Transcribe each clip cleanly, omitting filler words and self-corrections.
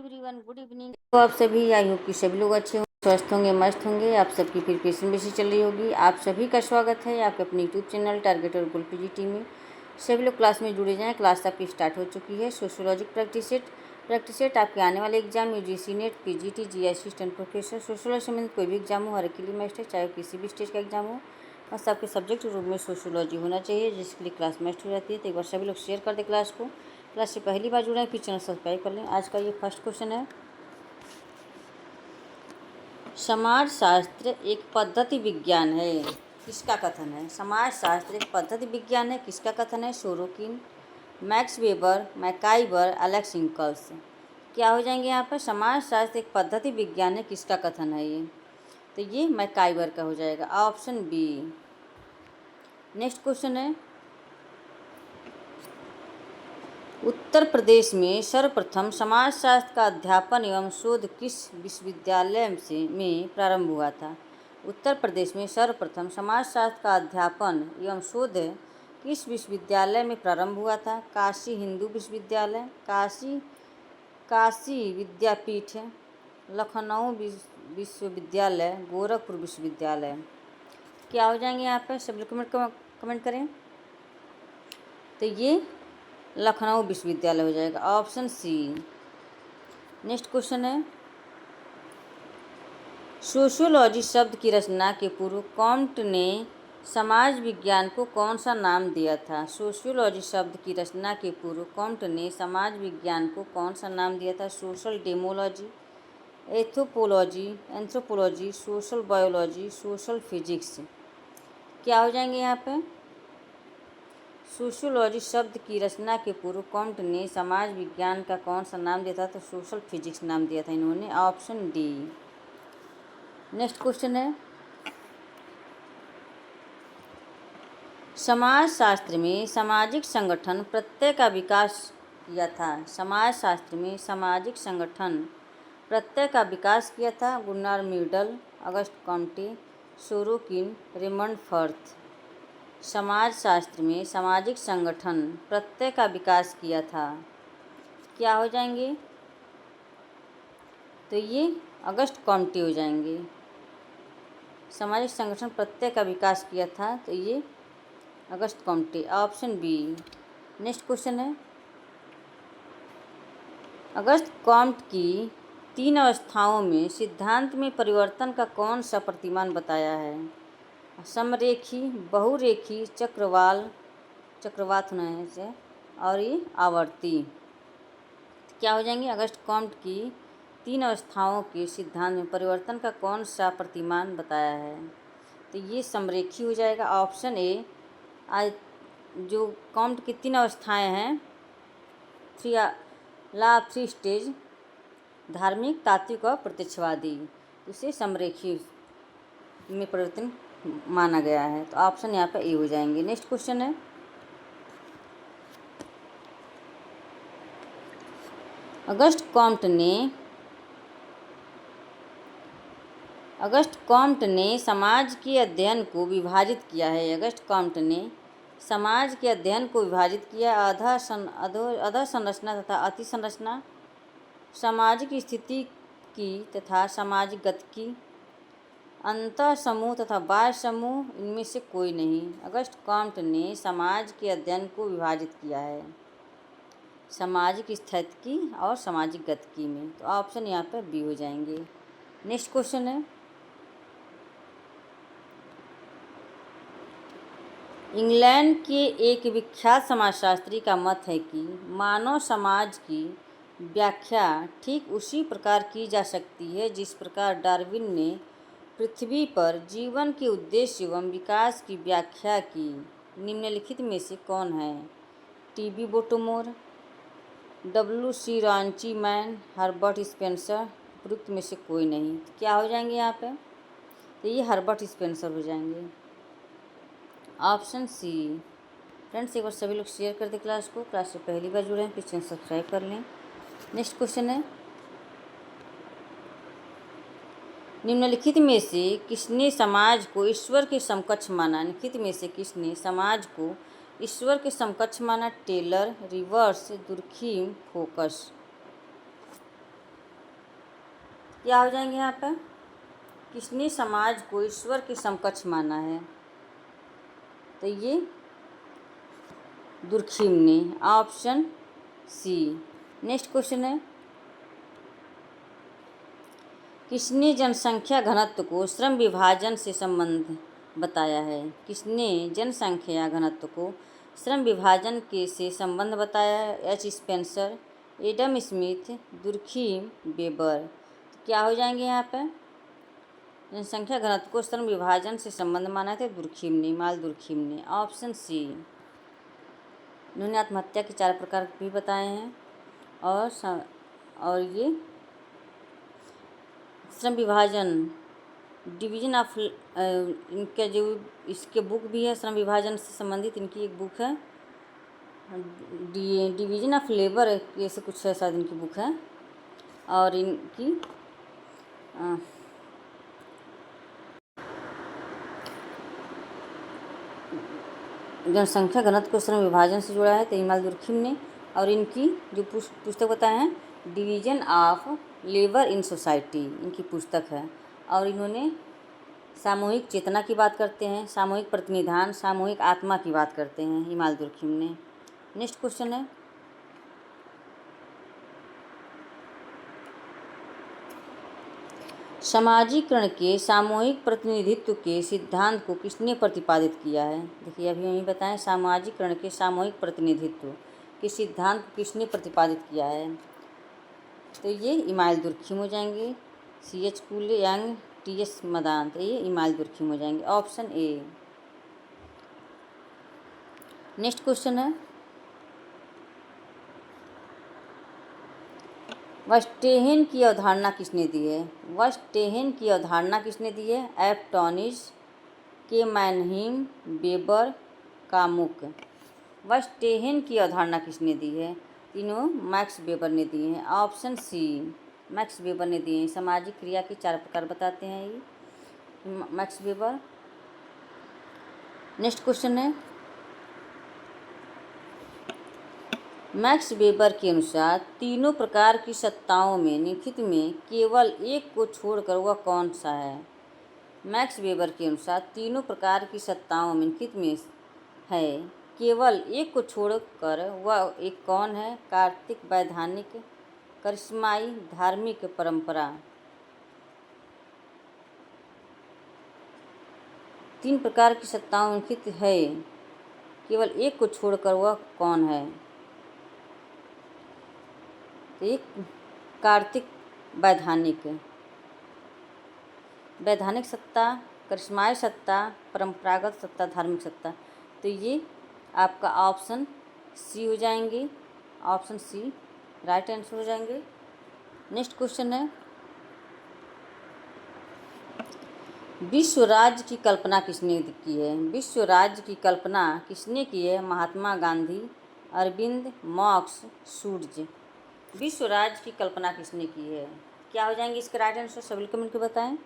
Everyone, good evening. तो आप सभी, आई होप कि सभी लोग अच्छे होंगे, स्वस्थ होंगे, मस्त होंगे। आप सबकी प्रिपरेशन बेसी चल रही होगी। आप सभी का स्वागत है आपके अपने यूट्यूब चैनल टारगेट और गोल पीजी टीम में। सभी लोग क्लास में जुड़े जाएं। क्लास आपकी स्टार्ट हो चुकी है। सोशियोलॉजी प्रैक्टिस सेट आपके आने वाले exam UGC net, PGT, GI assistant professor, sociology संबंधित कोई भी एग्जाम हो, हर के लिए मस्ट है, चाहे किसी भी स्टेज का एग्जाम हो, बस आपके सब्जेक्ट रूप में सोशियोलॉजी होना चाहिए, जिसके लिए क्लास मस्ट हो जाती है। तो एक बार सभी लोग शेयर कर दें क्लास को। क्लास से पहली बार जुड़े हैं फिर चैनल सब्सक्राइब कर लें। आज का ये फर्स्ट क्वेश्चन है, समाज शास्त्र एक पद्धति विज्ञान है, किसका कथन है? समाज शास्त्र एक पद्धति विज्ञान है, किसका कथन है? Sorokin, Max Weber, MacIver, Alex Inkeles. क्या हो जाएंगे यहाँ पर? समाज शास्त्र एक पद्धति विज्ञान है, किसका कथन है ये? तो ये मैकाइबर का हो जाएगा, ऑप्शन बी। नेक्स्ट क्वेश्चन है, उत्तर प्रदेश में सर्वप्रथम समाजशास्त्र का अध्यापन एवं शोध किस विश्वविद्यालय में प्रारंभ हुआ था? उत्तर प्रदेश में सर्वप्रथम समाजशास्त्र का अध्यापन एवं शोध किस विश्वविद्यालय में प्रारंभ हुआ था? काशी हिंदू विश्वविद्यालय, काशी विद्यापीठ, लखनऊ विश्वविद्यालय, गोरखपुर विश्वविद्यालय। क्या हो जाएंगे यहाँ पर? सब लोग कमेंट करें। तो ये लखनऊ विश्वविद्यालय हो जाएगा, ऑप्शन सी। नेक्स्ट क्वेश्चन है, सोशियोलॉजी शब्द की रचना के पूर्व कॉम्ट ने समाज विज्ञान को कौन सा नाम दिया था? सोशियोलॉजी शब्द की रचना के पूर्व कॉम्ट ने समाज विज्ञान को कौन सा नाम दिया था? Social demology, anthropology, social biology, social physics. क्या हो जाएंगे यहाँ पे? सोशियोलॉजी शब्द की रचना के पूर्व कॉम्ट ने समाज विज्ञान का कौन सा नाम दिया था? तो सोशल फिजिक्स नाम दिया था इन्होंने, ऑप्शन डी। नेक्स्ट क्वेश्चन है, समाज शास्त्र में सामाजिक संगठन प्रत्यय का विकास किया था? समाज शास्त्र में सामाजिक संगठन प्रत्यय का विकास किया था? Gunnar Myrdal, Auguste Comte, Sorokin, Raymond Firth. समाज शास्त्र में सामाजिक संगठन प्रत्यय का विकास किया था। क्या हो जाएंगे? तो ये अगस्ट कॉम्टे हो जाएंगे। सामाजिक संगठन प्रत्यय का विकास किया था, तो ये Auguste Comte, option B. Next question है, अगस्त कॉम्ट की 3 अवस्थाओं में सिद्धांत में परिवर्तन का कौन सा प्रतिमान बताया है? समरेखी, बहुरेखी, चक्रवात होना है इसे, और ये आवर्ती। क्या हो जाएंगे? अगस्त कॉम्ट की 3 अवस्थाओं के सिद्धांत में परिवर्तन का कौन सा प्रतिमान बताया है? तो ये समरेखी हो जाएगा, ऑप्शन ए। जो कॉम्ट की 3 अवस्थाएं हैं, लॉ ऑफ 3 स्टेज, धार्मिक, तात्विक और प्रत्यक्षवादी, इसे समरेखी में परिवर्तन माना गया है। तो ऑप्शन यहाँ पर ए हो जाएंगे। नेक्स्ट क्वेश्चन है, अगस्त कॉम्ट ने समाज के अध्ययन को विभाजित किया है। अगस्त कॉम्ट ने समाज के अध्ययन को विभाजित किया, अधः संरचना तथा अति संरचना, सामाजिक स्थिति की तथा सामाजिक गतिकी, अंतः समूह तथा बाह्य समूह, इनमें से कोई नहीं। अगस्त कॉम्ट ने समाज के अध्ययन को विभाजित किया है सामाजिक स्थिति और सामाजिक गतिकी में। तो ऑप्शन यहाँ पर बी हो जाएंगे। नेक्स्ट क्वेश्चन है, इंग्लैंड के एक विख्यात समाजशास्त्री का मत है कि मानव समाज की व्याख्या ठीक उसी प्रकार की जा सकती है जिस प्रकार डार्विन ने पृथ्वी पर जीवन के उद्देश्य एवं विकास की व्याख्या की। निम्नलिखित में से कौन है? TB Bottomore, WC Runciman, Herbert Spencer, उपयुक्त में से कोई नहीं। तो क्या हो जाएंगे यहाँ पे? तो ये हर्बर्ट स्पेंसर हो जाएंगे, ऑप्शन सी। फ्रेंड्स, एक बार सभी लोग शेयर कर दें क्लास को। क्लास से पहली बार जुड़े हैं प्लीज चैनल सब्सक्राइब कर लें। नेक्स्ट क्वेश्चन है, निम्नलिखित में से किसने समाज को ईश्वर के समकक्ष माना? निम्नलिखित में से किसने समाज को ईश्वर के समकक्ष माना? टेलर, रिवर्स, दुर्खीम, फोकस। क्या हो जाएंगे यहाँ पर? किसने समाज को ईश्वर के समकक्ष माना है? तो ये दुर्खिम ने, ऑप्शन सी। नेक्स्ट क्वेश्चन है, किसने जनसंख्या घनत्व को श्रम विभाजन से संबंध बताया है? किसने जनसंख्या घनत्व को श्रम विभाजन के से संबंध बताया है? H Spencer, Adam Smith, Durkheim, weber. क्या हो जाएंगे यहाँ पे? जनसंख्या घनत्व को श्रम विभाजन से संबंध माना थे दुर्खिम ने, माल दुर्खिम ने, ऑप्शन सी। इन्होंने आत्महत्या के 4 प्रकार भी बताए हैं और ये श्रम विभाजन, डिवीजन ऑफ, इनका जो इसके बुक भी है श्रम विभाजन से संबंधित, इनकी एक बुक है डिवीजन ऑफ लेबर, ऐसे कुछ है शायद इनकी बुक है। और इनकी जनसंख्या घनत्व को श्रम विभाजन से जोड़ा है तो इमाल दुर्खिम ने। और इनकी जो पुस्तक बताए हैं division of labour in society, इनकी पुस्तक है। और इन्होंने सामूहिक चेतना की बात करते हैं, सामूहिक प्रतिनिधान, सामूहिक आत्मा की बात करते हैं इमाल दुर्खिम ने। नेक्स्ट क्वेश्चन है, समाजीकरण के सामूहिक प्रतिनिधित्व के सिद्धांत को किसने प्रतिपादित किया है? देखिए अभी हम बताएं, सामाजिकरण के सामूहिक प्रतिनिधित्व के सिद्धांत को किसने प्रतिपादित किया है? तो ये इमाल दुर्खिम हो जाएंगे, C.H. कूले young, T.S. मदान। तो ये इमाल दुर्खिम हो जाएंगे, ऑप्शन ए। नेक्स्ट क्वेश्चन है, वस्टेहेन की अवधारणा किसने दी है? वस्टेहेन की अवधारणा किसने दी है? एफ टॉनिस, के मैनहीम, वेबर, कामुक। वस्टेहेन की अवधारणा किसने दी है? तीनों मैक्स वेबर ने दिए हैं, ऑप्शन सी। मैक्स वेबर ने दिए हैं। सामाजिक क्रिया के 4 प्रकार बताते हैं ये मैक्स वेबर। नेक्स्ट क्वेश्चन है, मैक्स वेबर के अनुसार तीनों प्रकार की सत्ताओं में निम्नलिखित में केवल एक को छोड़कर वह कौन सा है? मैक्स वेबर के अनुसार तीनों प्रकार की सत्ताओं में निम्नलिखित में है केवल एक को छोड़कर वह एक कौन है? कार्तिक, वैधानिक, करिश्माई, धार्मिक परंपरा। 3 प्रकार की सत्ताओं में निम्नलिखित है केवल एक को छोड़कर वह कौन है? एक कार्तिक, वैधानिक सत्ता, करिश्माई सत्ता, परंपरागत सत्ता, धार्मिक सत्ता। तो ये आपका ऑप्शन सी हो जाएंगे, ऑप्शन सी राइट आंसर हो जाएंगे। नेक्स्ट क्वेश्चन है, विश्व राज्य की कल्पना किसने की है? विश्व राज्य की कल्पना किसने की है? महात्मा गांधी, अरविंद, मार्क्स, सूर्य। विश्व राज्य की कल्पना किसने की है? क्या हो जाएंगे इसके राइट आंसर? सभी कमेंट के बताएं।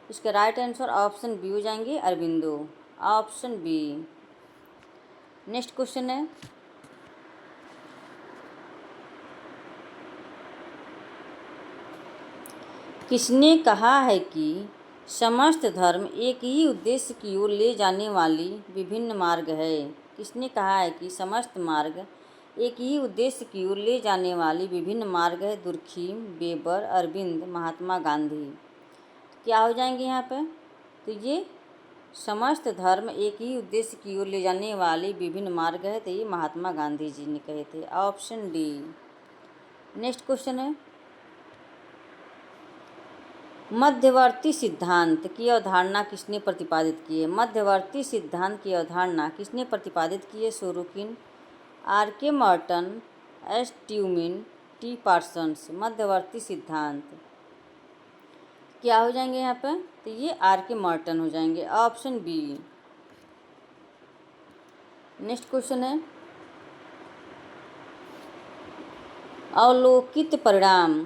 इसका राइट आंसर ऑप्शन बी हो जाएंगे, Aurobindo, option B. Next question है, किसने कहा है कि समस्त धर्म एक ही उद्देश्य की ओर ले जाने वाली विभिन्न मार्ग है? किसने कहा है कि समस्त मार्ग एक ही उद्देश्य की ओर ले जाने वाली विभिन्न मार्ग है? Durkheim, weber, Arvind, Mahatma Gandhi. क्या हो जाएंगे यहाँ पे? तो ये समस्त धर्म एक ही उद्देश्य की ओर ले जाने वाली विभिन्न मार्ग है, तो ये महात्मा गांधी जी ने कहे थे, ऑप्शन डी। नेक्स्ट क्वेश्चन है, मध्यवर्ती सिद्धांत की अवधारणा किसने प्रतिपादित की है? मध्यवर्ती सिद्धांत की अवधारणा किसने प्रतिपादित की है? Sorokin, R.K. Merton, S Tumin, T Parsons. मध्यवर्ती सिद्धांत क्या हो जाएंगे यहाँ पर? तो ये R.K. मॉर्टन हो जाएंगे, ऑप्शन बी। नेक्स्ट क्वेश्चन है, अवलोकित परिणाम।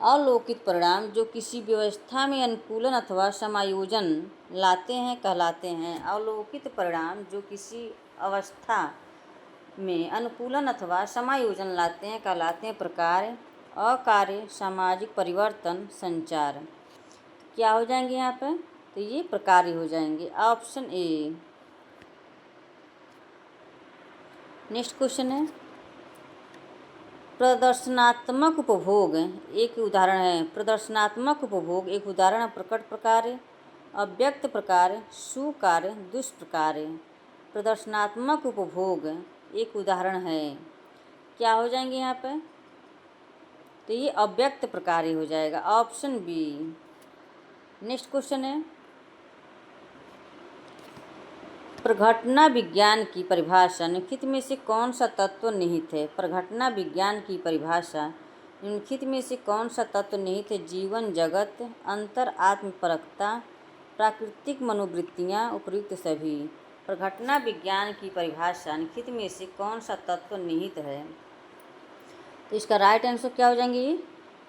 अवलोकित परिणाम जो किसी व्यवस्था में अनुकूलन अथवा समायोजन लाते हैं कहलाते हैं। अवलोकित परिणाम जो किसी अवस्था में अनुकूलन अथवा समायोजन लाते हैं कहलाते हैं प्रकार अकार्य, सामाजिक परिवर्तन, संचार। क्या हो जाएंगे यहाँ पे? तो ये प्रकार्य हो जाएंगे। Option A. नेक्स्ट क्वेश्चन है, प्रदर्शनात्मक उपभोग एक उदाहरण है। प्रदर्शनात्मक उपभोग एक उदाहरण है। प्रकट प्रकार्य, अव्यक्त प्रकार्य, सुकार्य, दुष्प्रकार्य। प्रदर्शनात्मक उपभोग एक उदाहरण है। क्या हो जाएंगे यहाँ पे? तो ये अव्यक्त प्रकार्य हो जाएगा। Option B. नेक्स्ट क्वेश्चन है, प्रघटना विज्ञान की परिभाषा निम्नलिखित में से कौन सा तत्व निहित है? प्रघटना विज्ञान की परिभाषा निम्नलिखित में से कौन सा तत्व निहित है? जीवन जगत, अंतर आत्मपरकता, प्राकृतिक मनोवृत्तियाँ, उपर्युक्त सभी। प्रघटना विज्ञान की परिभाषा निम्नलिखित में से कौन सा तत्व निहित है? तो इसका राइट आंसर क्या हो जाएंगे?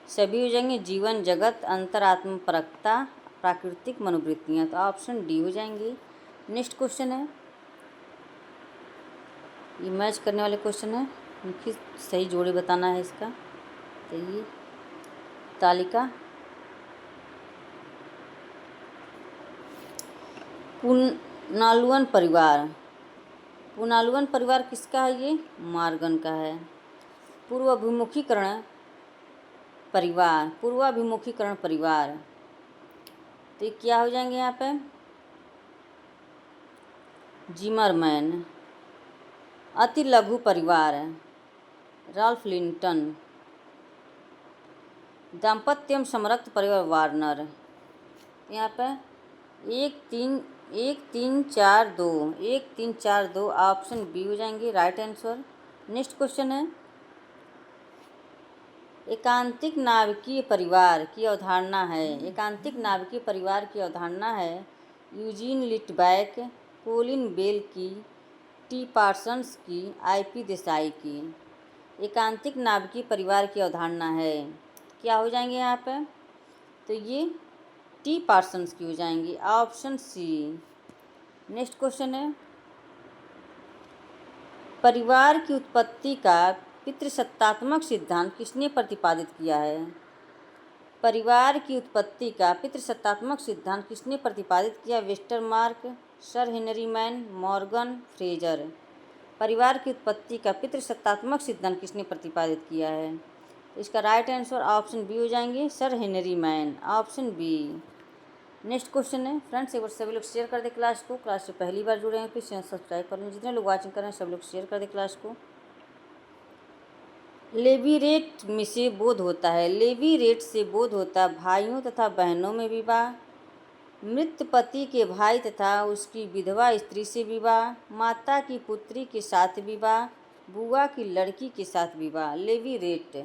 सभी हो जाएंगे। जीवन जगत, अंतर आत्मपरकता, प्राकृतिक मनोवृत्तियाँ। तो ऑप्शन डी हो जाएंगी। नेक्स्ट क्वेश्चन है, ये मैच करने वाले क्वेश्चन है, मुख्य सही जोड़ी बताना है इसका। तो ये तालिका पुनालुवन परिवार। पुनालुवन परिवार किसका है? ये मार्गन का है। पूर्वाभिमुखीकरण परिवार, पूर्वाभिमुखीकरण परिवार। तो ये क्या हो जाएंगे यहाँ पे? जिमरमैन। अति लघु परिवार, राल्फ लिंटन। दाम्पत्यम समरक्त परिवार, वार्नर। यहाँ पे 1 3 4 2 1 3 4 2 ऑप्शन बी हो जाएंगे राइट आंसर। नेक्स्ट क्वेश्चन है, एकांतिक नाभिकीय परिवार की अवधारणा है। एकांतिक नाभिकीय परिवार की अवधारणा है यूजीन लिटबैक, कोलिन बेल की, टी पार्सन्स की, IP देसाई की। एकांतिक नाभिकीय परिवार की अवधारणा है। क्या हो जाएंगे यहाँ पे? तो ये टी पार्सन्स की हो जाएंगी। Option C. नेक्स्ट क्वेश्चन है, परिवार की उत्पत्ति का पितृसत्तात्मक सिद्धांत किसने प्रतिपादित किया है? परिवार की उत्पत्ति का पितृसत्तात्मक सिद्धांत किसने प्रतिपादित किया? Westermarck, sir Henry man, Morgan, Fraser. परिवार की उत्पत्ति का पितृसत्तात्मक सिद्धांत किसने प्रतिपादित किया है? तो इसका राइट आंसर ऑप्शन बी हो जाएंगे, sir Henry Maine. Option B. Next question है, फ्रेंड्स एक बार सभी लोग शेयर कर दे क्लास को। क्लास से पहली बार जुड़े हैं प्लीज़ चैनल सब्सक्राइब कर लें। जितने लोग वाचिंग कर रहे हैं सब लोग शेयर कर दे क्लास को। लेवीरेट में से बोध होता है। लेवीरेट से बोध होता है भाइयों तथा बहनों में विवाह, मृत पति के भाई तथा उसकी विधवा स्त्री से विवाह, माता की पुत्री के साथ विवाह, बुआ की लड़की के साथ विवाह। लेवीरेट।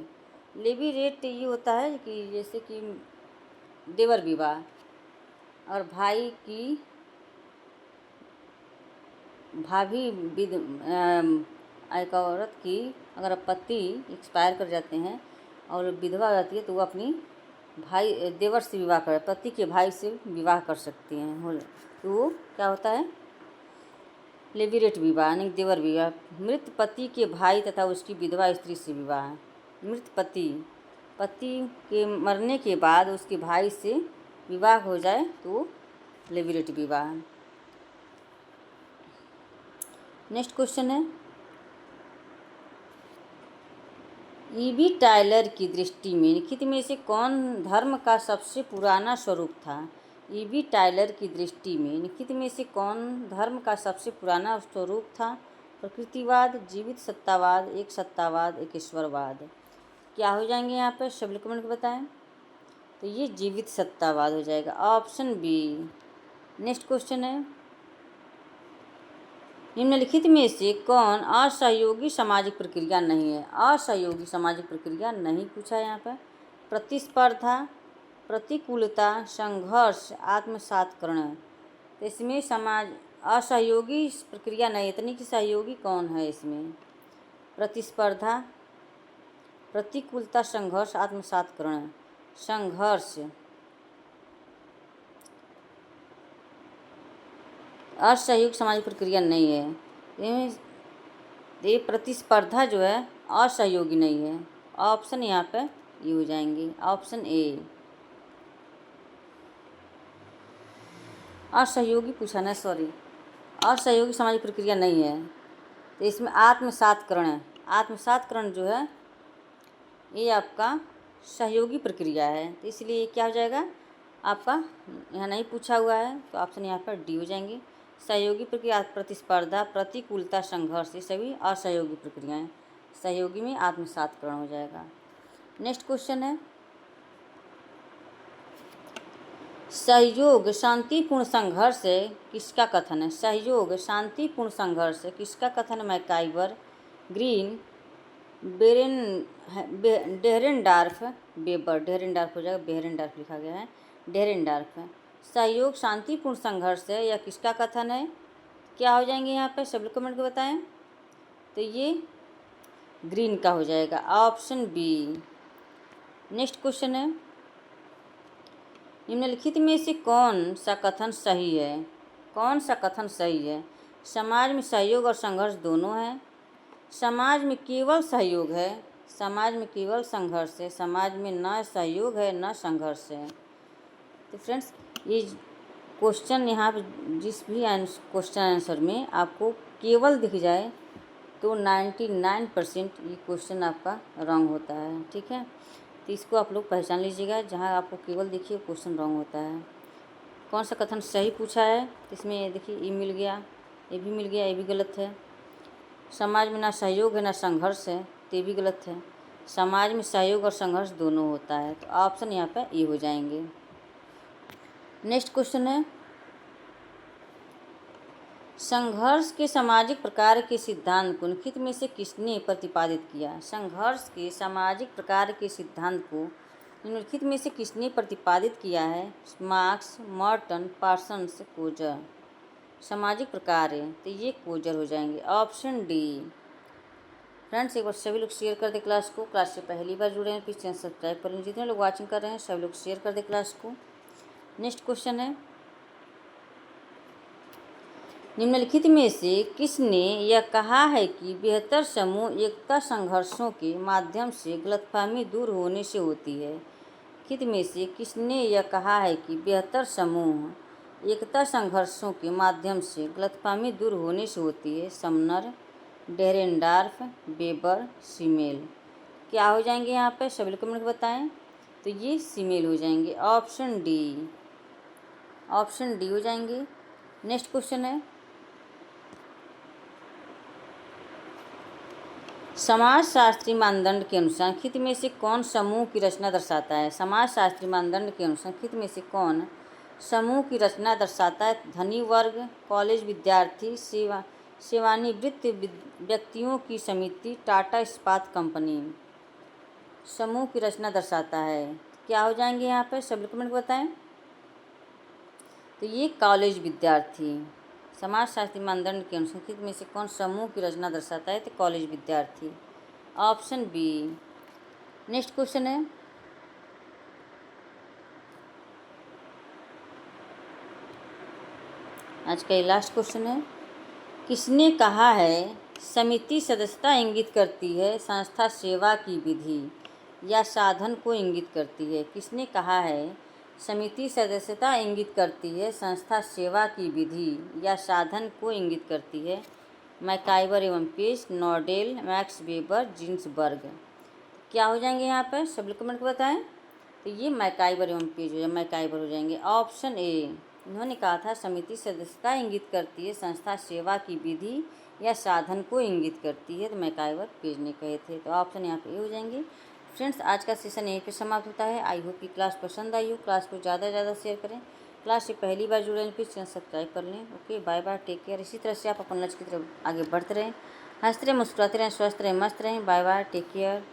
लेवीरेट ये होता है कि जैसे कि देवर विवाह, और भाई की भाभी एक औरत की अगर पति एक्सपायर कर जाते हैं और विधवा हो जाती है तो वो अपनी भाई देवर से विवाह कर, पति के भाई से विवाह कर सकती हैं। तो वो क्या होता है? लेवीरेट विवाह यानी देवर विवाह। मृत पति के भाई तथा उसकी विधवा स्त्री से विवाह। मृत पति के मरने के बाद उसके भाई से विवाह हो जाए तो लेवीरेट विवाह। नेक्स्ट क्वेश्चन है, E.B. टायलर की दृष्टि में निम्नलिखित में से कौन धर्म का सबसे पुराना स्वरूप था? E.B. टायलर की दृष्टि में निम्नलिखित में से कौन धर्म का सबसे पुराना स्वरूप था? प्रकृतिवाद, जीवित सत्तावाद, एक सत्तावाद, एक ईश्वरवाद। क्या हो जाएंगे यहाँ पर? सब लोग कमेंट बताएं। तो ये जीवित सत्तावाद हो जाएगा। Option B. नेक्स्ट क्वेश्चन है, निम्नलिखित में से कौन असहयोगी सामाजिक प्रक्रिया नहीं है? असहयोगी सामाजिक प्रक्रिया नहीं पूछा है यहाँ पर। प्रतिस्पर्धा, प्रतिकूलता, संघर्ष, आत्मसातकरण। तो इसमें असहयोगी प्रक्रिया नहीं, इतनी कि सहयोगी कौन है इसमें? प्रतिस्पर्धा, प्रतिकूलता, संघर्ष, आत्मसातकरण। संघर्ष। असहयोग सामाजिक प्रक्रिया नहीं है। ये प्रतिस्पर्धा जो है असहयोगी नहीं है। ऑप्शन यहाँ पे ये हो जाएंगे। Option A. असहयोगी पूछा ना, सॉरी, असहयोगी सामाजिक प्रक्रिया नहीं है, तो इसमें आत्मसातकरण है। आत्मसातकरण जो है ये आपका सहयोगी प्रक्रिया है, तो इसलिए ये क्या हो जाएगा आपका, यहाँ नहीं पूछा हुआ है तो ऑप्शन यहाँ पर डी हो जाएंगे। सहयोगी प्रक्रिया प्रतिस्पर्धा, प्रतिकूलता, संघर्ष, ये सभी असहयोगी प्रक्रियाएं। सहयोगी में आत्मसातकरण हो जाएगा। नेक्स्ट क्वेश्चन है, सहयोग शांतिपूर्ण संघर्ष किसका कथन है? सहयोग शांतिपूर्ण संघर्ष किसका कथन है? MacIver, Green, Dahrendorf, Weber. Dahrendorf हो जाएगा, बेहरेनडार्फ लिखा गया है, डेहरेनडार्फ। सहयोग शांतिपूर्ण संघर्ष है या किसका कथन है? क्या हो जाएंगे यहाँ पर, सब लोग कमेंट को बताएं। तो ये ग्रीन का हो जाएगा, ऑप्शन बी। नेक्स्ट क्वेश्चन है, निम्नलिखित में से कौन सा कथन सही है? कौन सा कथन सही है? समाज में सहयोग और संघर्ष दोनों है, समाज में केवल सहयोग है, समाज में केवल संघर्ष है, समाज में न सहयोग है न संघर्ष है। तो फ्रेंड्स, ये क्वेश्चन यहाँ पर जिस भी क्वेश्चन आंसर में आपको केवल दिख जाए तो 99% ये क्वेश्चन आपका रॉन्ग होता है। ठीक है, तो इसको आप लोग पहचान लीजिएगा, जहाँ आपको केवल देखिए क्वेश्चन रॉन्ग होता है। कौन सा कथन सही पूछा है? इसमें देखिए ये मिल गया, ये भी मिल गया, ये भी गलत है। समाज में ना सहयोग है ना संघर्ष है, तो ये भी गलत है। समाज में सहयोग और संघर्ष दोनों होता है, तो ऑप्शन यहाँ पर ए हो जाएंगे। नेक्स्ट क्वेश्चन है, संघर्ष के सामाजिक प्रकार के सिद्धांत को निम्नलिखित में से किसने प्रतिपादित किया? संघर्ष के सामाजिक प्रकार के सिद्धांत को निम्नलिखित में से किसने प्रतिपादित किया है? Marx, Merton, Parsons, Coser. सामाजिक प्रकार है तो ये कोजर हो जाएंगे, ऑप्शन डी। फ्रेंड्स, एक बार सभी लोग शेयर कर दे क्लास को। क्लास से पहली बार जुड़े हैं प्लीज़ चैनल सब्सक्राइब कर लें। जितने लोग वाचिंग कर रहे हैं सभी लोग शेयर कर दे क्लास को। नेक्स्ट क्वेश्चन है, निम्नलिखित में से किसने यह कहा है कि बेहतर समूह एकता संघर्षों के माध्यम से गलतफहमी दूर होने से होती है? निम्नलिखित में से किसने यह कहा है कि बेहतर समूह एकता संघर्षों के माध्यम से गलतफहमी दूर होने से होती है? Sumner, Dahrendorf, Weber, Simmel. क्या हो जाएंगे यहाँ पे, सभी लोग कमेंट बताएं। तो ये सीमेल हो जाएंगे, ऑप्शन डी। ऑप्शन डी हो जाएंगे। नेक्स्ट क्वेश्चन है, समाजशास्त्री मानदंड के अनुसार निम्नलिखित में से कौन समूह की रचना दर्शाता है? समाजशास्त्री मानदंड के अनुसार निम्नलिखित में से कौन समूह की रचना दर्शाता है? धनी वर्ग, कॉलेज विद्यार्थी, सेवानिवृत्त व्यक्तियों की समिति, टाटा इस्पात कंपनी। समूह की रचना दर्शाता है, क्या हो जाएंगे यहाँ पर, सब कमेंट बताएं। तो ये कॉलेज विद्यार्थी। समाजशास्त्री मानदंड के अनुसार निम्नलिखित में से कौन समूह की रचना दर्शाता है? तो कॉलेज विद्यार्थी, ऑप्शन बी। नेक्स्ट क्वेश्चन है, आज का ये लास्ट क्वेश्चन है, किसने कहा है समिति सदस्यता इंगित करती है, संस्था सेवा की विधि या साधन को इंगित करती है? किसने कहा है समिति सदस्यता इंगित करती है, संस्था सेवा की विधि या साधन को इंगित करती है? मैकाइवर एवं पेज, नॉर्डेल, मैक्स वेबर, जिन्सबर्ग। क्या हो जाएंगे यहाँ पर, सब लोग कमेंट बताएं। तो ये मैकाइवर एवं पेज हो जाए, मैकाइवर हो जाएंगे, ऑप्शन ए। इन्होंने कहा था समिति सदस्यता इंगित करती है, संस्था सेवा की विधि या साधन को इंगित करती है, तो मैकाइवर पेज ने कहे थे, तो ऑप्शन यहाँ पे ए हो जाएंगे। फ्रेंड्स, आज का सेशन यहीं पे समाप्त होता है। आई होप कि क्लास पसंद आई हो। क्लास को ज़्यादा से ज़्यादा शेयर करें। क्लास से पहली बार जुड़े हैं प्लीज़ चैनल सब्सक्राइब कर लें। Okay, bye bye, take care. इसी तरह से आप अपन लक्ष्य की तरफ आगे बढ़ते रहें, हंसते रहें, मुस्कुराते रहें, स्वस्थ रहें, मस्त रहें। Bye bye, take care.